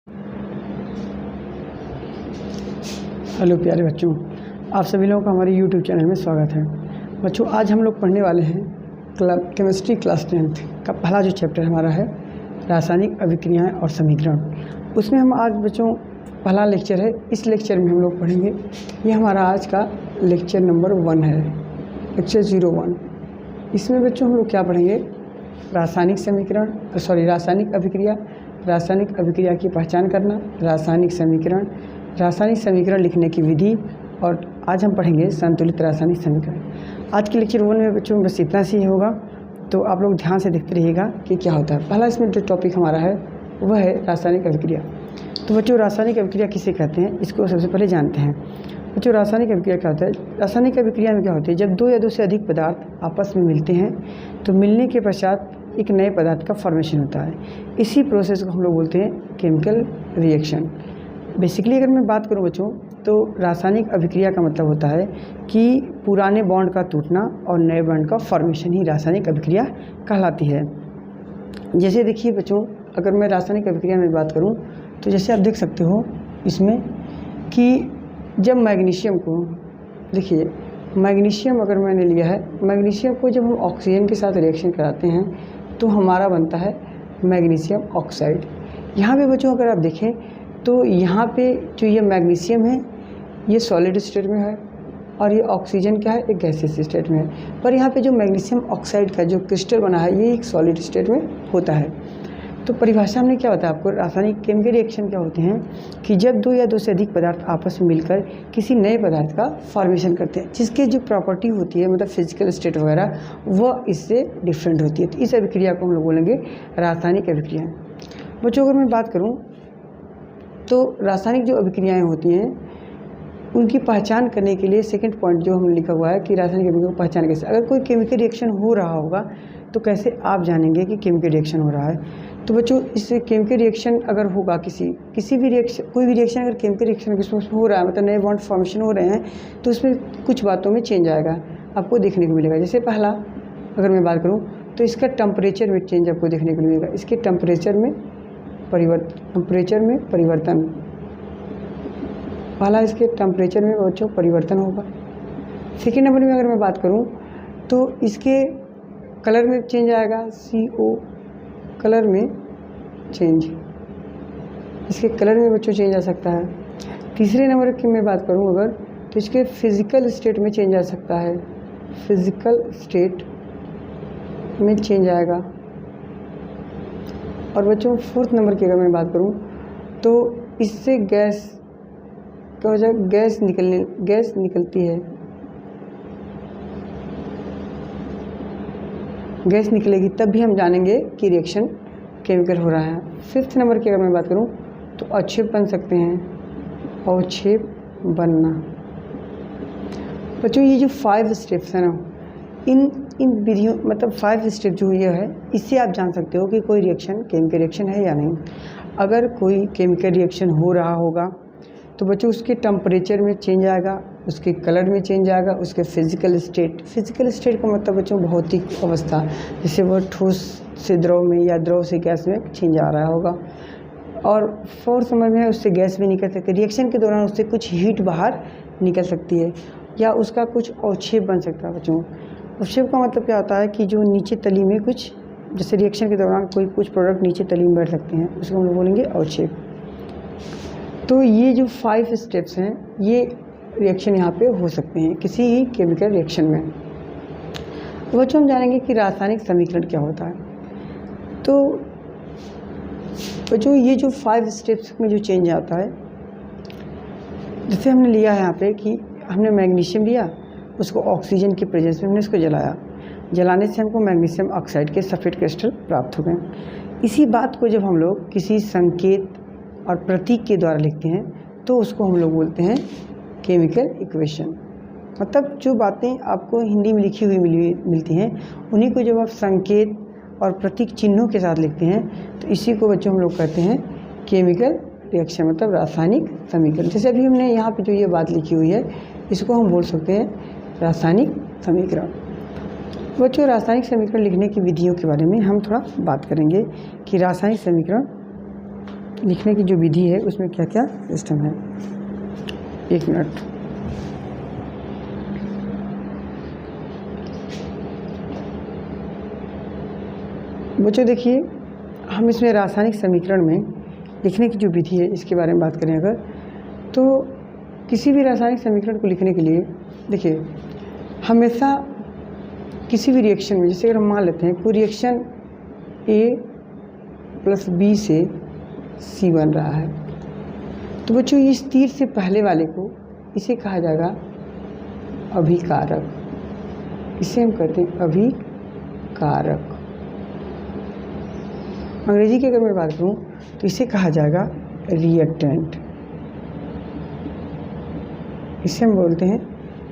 Hello प्यारे बच्चों, आप सभी लोगों का हमारे YouTube चैनल में स्वागत है। बच्चों, आज हम लोग पढ़ने वाले हैं केमिस्ट्री क्लास 10th का पहला जो चैप्टर हमारा है रासायनिक अभिक्रियाएं और समीकरण। उसमें हम आज बच्चों पहला लेक्चर है, इस लेक्चर में हम लोग पढ़ेंगे। ये हमारा आज का लेक्चर नंबर 1 है, लेक्चर 01। इसमें बच्चों हम लोग क्या पढ़ेंगे? रासायनिक अभिक्रिया की पहचान करना, रासायनिक समीकरण लिखने की विधि, और आज हम पढ़ेंगे संतुलित रासायनिक समीकरण। आज के लेक्चर 1 में बच्चों बस इतना सी होगा, तो आप लोग ध्यान से देखते रहिएगा कि क्या होता है। पहला इसमें जो टॉपिक हमारा है वह है रासायनिक अभिक्रिया। तो बच्चों, रासायनिक अभिक्रिया किसे कहते हैं, इसको सबसे पहले जानते हैं। बच्चों, रासायनिक अभिक्रिया क्या होता है? रासायनिक अभिक्रिया में क्या होता है, जब दो या दो से अधिक पदार्थ आपस में मिलते हैं तो मिलने के पश्चात एक नए पदार्थ का फॉर्मेशन होता है। इसी प्रोसेस को हम लोग बोलते हैं केमिकल रिएक्शन। बेसिकली अगर मैं बात करूं बच्चों, तो रासायनिक अभिक्रिया का मतलब होता है कि पुराने बॉन्ड का टूटना और नए बॉन्ड का फॉर्मेशन ही रासायनिक अभिक्रिया कहलाती है। जैसे देखिए बच्चों, अगर मैं रासायनिक अभिक्रिया में बात करूं तो जैसे आप देख सकते हो इसमें कि जब मैग्नीशियम को देखिए, मैग्नीशियम अगर मैंने लिया है, मैग्नीशियम को जब हम ऑक्सीजन के साथ रिएक्शन कराते हैं तो हमारा बनता है मैग्नीशियम ऑक्साइड। यहाँ पे बच्चों अगर आप देखें तो यहाँ पे जो ये मैग्नीशियम है ये सॉलिड स्टेट में है और ये ऑक्सीजन क्या है, एक गैसियस स्टेट में है। पर यहाँ पे जो मैग्नीशियम ऑक्साइड का जो क्रिस्टल बना है ये एक सॉलिड स्टेट में होता है। तो परिभाषा में क्या होता है आपको, रासायनिक केमिकल रिएक्शन क्या होते हैं कि जब दो या दो से अधिक पदार्थ आपस में मिलकर किसी नए पदार्थ का फॉर्मेशन करते हैं, जिसके जो प्रॉपर्टी होती है मतलब फिजिकल स्टेट वगैरह वह इससे डिफरेंट होती है। तो इस अभिक्रिया को हम लोग बोलेंगे रासायनिक अभिक्रिया। बच्चों, अगर मैं बात करूँ तो रासायनिक जो अभिक्रियाएँ होती हैं उनकी पहचान करने के लिए सेकंड पॉइंट जो हमने लिखा हुआ है कि रासायनिक अभिक्रिया को पहचान कैसे, अगर कोई केमिकल रिएक्शन हो रहा होगा तो कैसे आप जानेंगे कि केमिकल रिएक्शन हो रहा है। तो बच्चों, इस केमिकल रिएक्शन अगर होगा किसी भी रिएक्शन, कोई भी रिएक्शन अगर केमिकल रिएक्शन किसी में हो रहा है, मतलब नए बॉन्ड फॉर्मेशन हो रहे हैं, तो उसमें कुछ बातों में चेंज आएगा आपको देखने को मिलेगा। जैसे पहला अगर मैं बात करूँ तो इसका टेम्परेचर में चेंज आपको देखने को मिलेगा, इसके टेम्परेचर में परिवर्तन। पहला इसके टेम्परेचर में बच्चों परिवर्तन होगा। सेकेंड नंबर में अगर मैं बात करूं तो इसके कलर में चेंज आएगा, CO कलर में चेंज, इसके कलर में बच्चों चेंज आ सकता है। तीसरे नंबर की मैं बात करूं अगर, तो इसके फिजिकल स्टेट में चेंज आ सकता है, फिजिकल स्टेट में चेंज आएगा। और बच्चों, फोर्थ नंबर की अगर मैं बात करूं तो इससे गैस क्या हो जाएगा, गैस निकलती है, गैस निकलेगी तब भी हम जानेंगे कि रिएक्शन केमिकल हो रहा है। फिफ्थ नंबर की अगर मैं बात करूं तो अवक्षेप बन सकते हैं, अवक्षेप बनना। बच्चों, ये जो 5 स्टेप्स हैं ना, इन विधियों मतलब 5 स्टेप जो ये है, इससे आप जान सकते हो कि कोई रिएक्शन केमिकल रिएक्शन है या नहीं। अगर कोई केमिकल रिएक्शन हो रहा होगा तो बच्चों उसके टेम्परेचर में चेंज आएगा, उसके कलर में चेंज आएगा, उसके फिजिकल स्टेट का मतलब बच्चों भौतिक अवस्था, जैसे वो ठोस से द्रव में या द्रव से गैस में चेंज आ रहा होगा। और फोर्थ नंबर में है उससे गैस भी निकल सकती है, रिएक्शन के दौरान उससे कुछ हीट बाहर निकल सकती है या उसका कुछ अवक्षेप बन सकता है। बच्चों, अवक्षेप का मतलब क्या होता है कि जो नीचे तली में कुछ, जैसे रिएक्शन के दौरान कुछ प्रोडक्ट नीचे तली में बैठ सकते हैं, उसको हम लोग बोलेंगे अवक्षेप। तो ये जो 5 स्टेप्स हैं ये रिएक्शन यहाँ पे हो सकते हैं किसी ही केमिकल रिएक्शन में। तो बच्चों, हम जानेंगे कि रासायनिक समीकरण क्या होता है। तो बच्चों, ये जो 5 स्टेप्स में जो चेंज आता है, जैसे हमने लिया है यहाँ पे कि हमने मैग्नीशियम लिया, उसको ऑक्सीजन की प्रेजेंस में हमने इसको जलाया, जलाने से हमको मैग्नीशियम ऑक्साइड के सल्फेट क्रिस्टल प्राप्त हो गए। इसी बात को जब हम लोग किसी संकेत और प्रतीक के द्वारा लिखते हैं तो उसको हम लोग बोलते हैं केमिकल इक्वेशन। मतलब जो बातें आपको हिंदी में लिखी हुई मिलती हैं, उन्हीं को जब आप संकेत और प्रतीक चिन्हों के साथ लिखते हैं तो इसी को बच्चों हम लोग कहते हैं केमिकल रिएक्शन, मतलब रासायनिक समीकरण। जैसे अभी हमने यहाँ पे जो ये बात लिखी हुई है इसको हम बोल सकते हैं रासायनिक समीकरण। बच्चों, रासायनिक समीकरण लिखने की विधियों के बारे में हम थोड़ा बात करेंगे कि रासायनिक समीकरण लिखने की जो विधि है उसमें क्या क्या सिस्टम है। एक मिनट। बच्चों देखिए, हम इसमें रासायनिक समीकरण में लिखने की जो विधि है इसके बारे में बात करें अगर, तो किसी भी रासायनिक समीकरण को लिखने के लिए देखिए, हमेशा किसी भी रिएक्शन में, जैसे अगर हम मान लेते हैं कोई रिएक्शन A + B से C बन रहा है, तो बच्चों इस तीर से पहले वाले को इसे कहा जाएगा अभिकारक। इसे हम कहते हैं अभिकारक। अंग्रेजी की अगर मैं बात करूँ तो इसे कहा जाएगा रिएक्टेंट। इसे हम बोलते हैं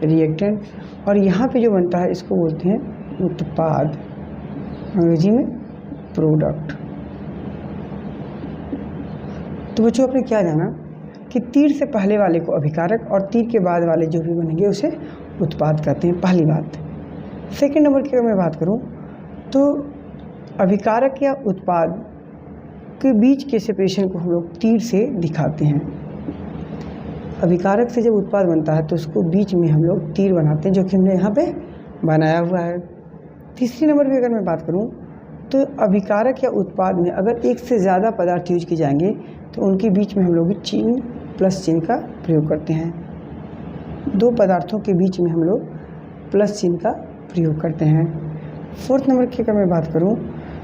रिएक्टेंट। और यहाँ पे जो बनता है इसको बोलते हैं उत्पाद, अंग्रेजी में प्रोडक्ट। तो बच्चों आपने क्या जाना कि तीर से पहले वाले को अभिकारक और तीर के बाद वाले जो भी बनेंगे उसे उत्पाद कहते हैं, पहली बात। सेकंड नंबर की अगर मैं बात करूँ तो अभिकारक या उत्पाद के बीच के सेपरेशन को हम लोग तीर से दिखाते हैं। अभिकारक से जब उत्पाद बनता है तो उसको बीच में हम लोग तीर बनाते हैं, जो कि हमने यहाँ पे बनाया हुआ है। तीसरी नंबर की अगर मैं बात करूँ तो अभिकारक या उत्पाद में अगर एक से ज़्यादा पदार्थ यूज किए जाएंगे तो उनके बीच में हम लोग चिन्ह प्लस चिन्ह का प्रयोग करते हैं। दो पदार्थों के बीच में हम लोग प्लस चिन्ह का प्रयोग करते हैं। फोर्थ नंबर की अगर मैं बात करूँ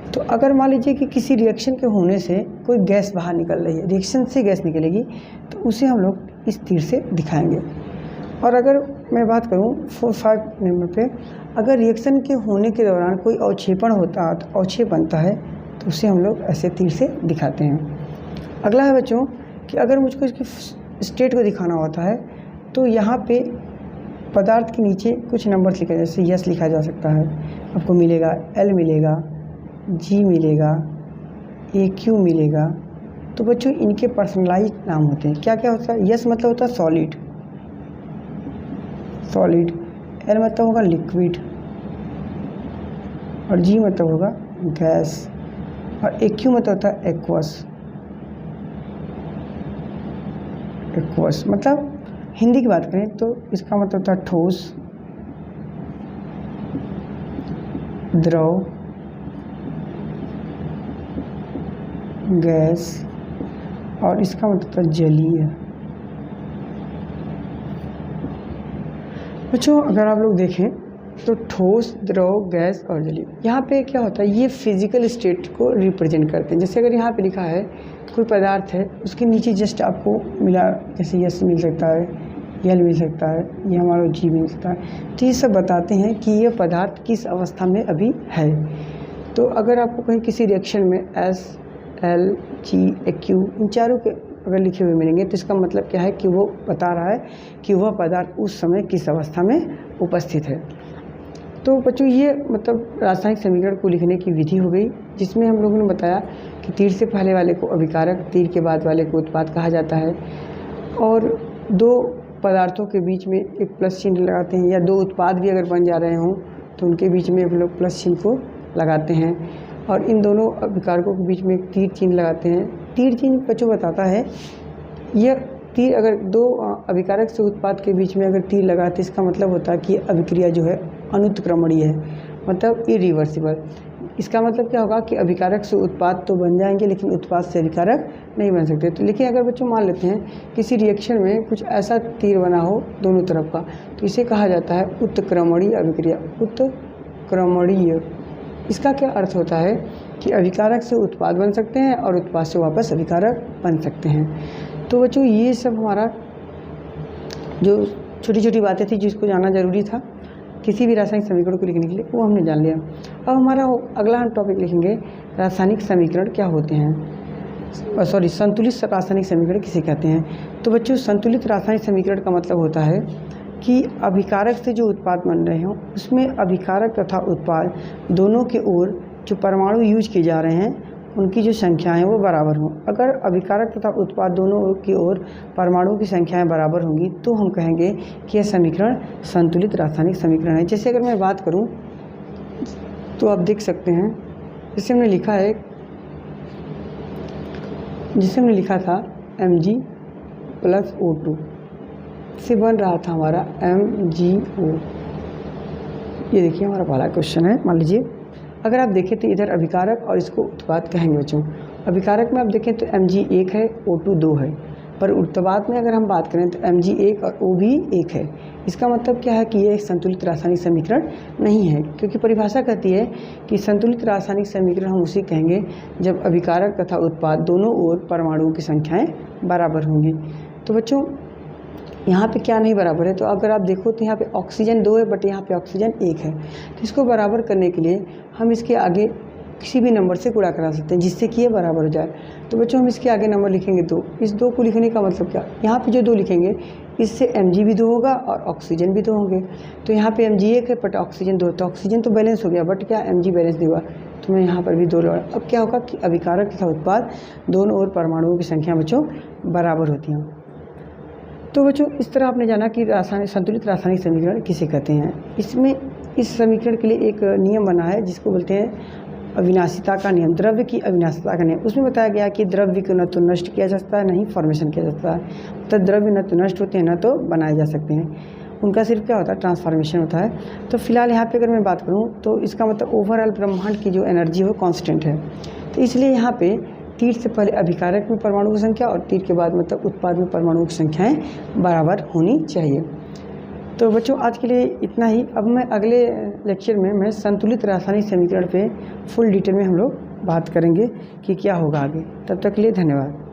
तो अगर मान लीजिए कि किसी रिएक्शन के होने से कोई गैस बाहर निकल रही है, रिएक्शन से गैस निकलेगी, तो उसे हम लोग इस तीर से दिखाएंगे। और अगर मैं बात करूँ 4-5 नंबर पे, अगर रिएक्शन के होने के दौरान कोई अवक्षेपण होता है, अवक्षेप बनता है, तो उसे हम लोग ऐसे तीर से दिखाते हैं। अगला है बच्चों कि अगर मुझको इसकी स्टेट को दिखाना होता है तो यहाँ पे पदार्थ के नीचे कुछ नंबर लिखा, जैसे यस लिखा जा सकता है, आपको मिलेगा L मिलेगा, G मिलेगा, AQ मिलेगा। तो बच्चों इनके पर्सनलाइज नाम होते हैं। क्या क्या होता है? यस मतलब होता है सॉलिड, सॉलिड। L मतलब होगा लिक्विड, और G मतलब होगा गैस, और AQ मतलब होता है एक्वस। एक्वस मतलब हिंदी की बात करें तो इसका मतलब होता है ठोस, द्रव, गैस, और इसका मतलब होता है जलीय। बच्चों अगर आप लोग देखें तो ठोस, द्रव, गैस और जलीय, यहाँ पे क्या होता है, ये फिजिकल स्टेट को रिप्रेजेंट करते हैं। जैसे अगर यहाँ पे लिखा है कोई पदार्थ है, उसके नीचे जस्ट आपको मिला, जैसे यस मिल सकता है, यल मिल सकता है, ये हमारा जी मिल सकता है, तो ये सब बताते हैं कि ये पदार्थ किस अवस्था में अभी है। तो अगर आपको कहीं किसी रिएक्शन में S, L, G, AQ इन चारों के अगर लिखे हुए मिलेंगे तो इसका मतलब क्या है कि वो बता रहा है कि वह पदार्थ उस समय किस अवस्था में उपस्थित है। तो बच्चों ये मतलब रासायनिक समीकरण को लिखने की विधि हो गई, जिसमें हम लोगों ने बताया कि तीर से पहले वाले को अभिकारक, तीर के बाद वाले को उत्पाद कहा जाता है, और दो पदार्थों के बीच में एक प्लस चिन्ह लगाते हैं, या दो उत्पाद भी अगर बन जा रहे हों तो उनके बीच में हम लोग प्लस चिन्ह को लगाते हैं, और इन दोनों अभिकारकों के बीच में एक तीर चिन्ह लगाते हैं। तीर चिन्ह बच्चों बताता है, यह तीर अगर दो अभिकारक से उत्पाद के बीच में अगर तीर लगाते, इसका मतलब होता है कि अभिक्रिया जो है अनुत्क्रमणीय है, मतलब इरिवर्सिबल। इसका मतलब क्या होगा कि अभिकारक से उत्पाद तो बन जाएंगे लेकिन उत्पाद से अभिकारक नहीं बन सकते। तो लेकिन अगर बच्चों मान लेते हैं किसी रिएक्शन में कुछ ऐसा तीर बना हो दोनों तरफ का, तो इसे कहा जाता है उत्क्रमणीय अभिक्रिया, उत्क्रमणीय। इसका क्या अर्थ होता है कि अभिकारक से उत्पाद बन सकते हैं और उत्पाद से वापस अभिकारक बन सकते हैं। तो बच्चों ये सब हमारा जो छोटी छोटी बातें थी जिसको जानना ज़रूरी था किसी भी रासायनिक समीकरण को लिखने के लिए, वो हमने जान लिया। अब हमारा अगला हम टॉपिक लिखेंगे रासायनिक समीकरण क्या होते हैं, सॉरी संतुलित रासायनिक समीकरण किसे कहते हैं। तो बच्चों संतुलित रासायनिक समीकरण का मतलब होता है कि अभिकारक से जो उत्पाद बन रहे हों उसमें अभिकारक तथा उत्पाद दोनों के ओर जो परमाणु यूज किए जा रहे हैं उनकी जो संख्याएं वो बराबर हों। अगर अभिकारक तथा उत्पाद दोनों की ओर परमाणुओं की संख्याएं बराबर होंगी तो हम कहेंगे कि यह समीकरण संतुलित रासायनिक समीकरण है। जैसे अगर मैं बात करूं तो आप देख सकते हैं, जैसे हमने लिखा है जिसे हमने लिखा था Mg प्लस O2 से बन रहा था हमारा MgO। ये देखिए हमारा पहला क्वेश्चन है। मान लीजिए अगर आप देखें तो इधर अभिकारक और इसको उत्पाद कहेंगे बच्चों। अभिकारक में आप देखें तो Mg 1 है, O2 2 है, पर उत्पाद में अगर हम बात करें तो Mg 1 और O भी 1 है। इसका मतलब क्या है कि ये एक संतुलित रासायनिक समीकरण नहीं है, क्योंकि परिभाषा कहती है कि संतुलित रासायनिक समीकरण हम उसे कहेंगे जब अभिकारक तथा उत्पाद दोनों ओर परमाणुओं की संख्याएं बराबर होंगी। तो बच्चों यहाँ पे क्या नहीं बराबर है, तो अगर आप देखो तो यहाँ पे ऑक्सीजन 2 है बट यहाँ पे ऑक्सीजन 1 है। तो इसको बराबर करने के लिए हम इसके आगे किसी भी नंबर से गुणा करा सकते हैं जिससे कि ये बराबर हो जाए। तो बच्चों हम इसके आगे नंबर लिखेंगे 2। इस 2 को लिखने का मतलब क्या, यहाँ पे जो 2 लिखेंगे इससे Mg भी 2 होगा और ऑक्सीजन भी 2 होंगे। तो यहाँ पे Mg 1 है बट ऑक्सीजन 2, तो ऑक्सीजन तो बैलेंस हो गया बट क्या Mg बैलेंस नहीं हुआ, तो मैं यहाँ पर भी 2 लगा। अब क्या होगा कि अभिकारक तथा उत्पाद दोनों ओर परमाणुओं की संख्या बच्चों बराबर होती हैं। तो बच्चों इस तरह आपने जाना कि संतुलित रासायनिक समीकरण किसे कहते हैं। इसमें इस समीकरण के लिए एक नियम बना है जिसको बोलते हैं अविनाशिता का नियम, द्रव्य की अविनाशिता का नियम। उसमें बताया गया कि द्रव्य को न तो नष्ट किया जा सकता है, न ही फॉर्मेशन किया जा सकता है। तो द्रव्य न तो नष्ट होते हैं, न तो बनाए जा सकते हैं, उनका सिर्फ क्या होता है, ट्रांसफॉर्मेशन होता है। तो फिलहाल यहाँ पे अगर मैं बात करूँ तो इसका मतलब ओवरऑल ब्रह्मांड की जो एनर्जी है वो कांस्टेंट है। तो इसलिए यहाँ पे तीर से पहले अभिकारक में परमाणु की संख्या और तीर के बाद मतलब उत्पाद में परमाणुओं की संख्याएँ बराबर होनी चाहिए। तो बच्चों आज के लिए इतना ही। अब मैं अगले लेक्चर में मैं संतुलित रासायनिक समीकरण पे फुल डिटेल में हम लोग बात करेंगे कि क्या होगा आगे। तब तक के लिए धन्यवाद।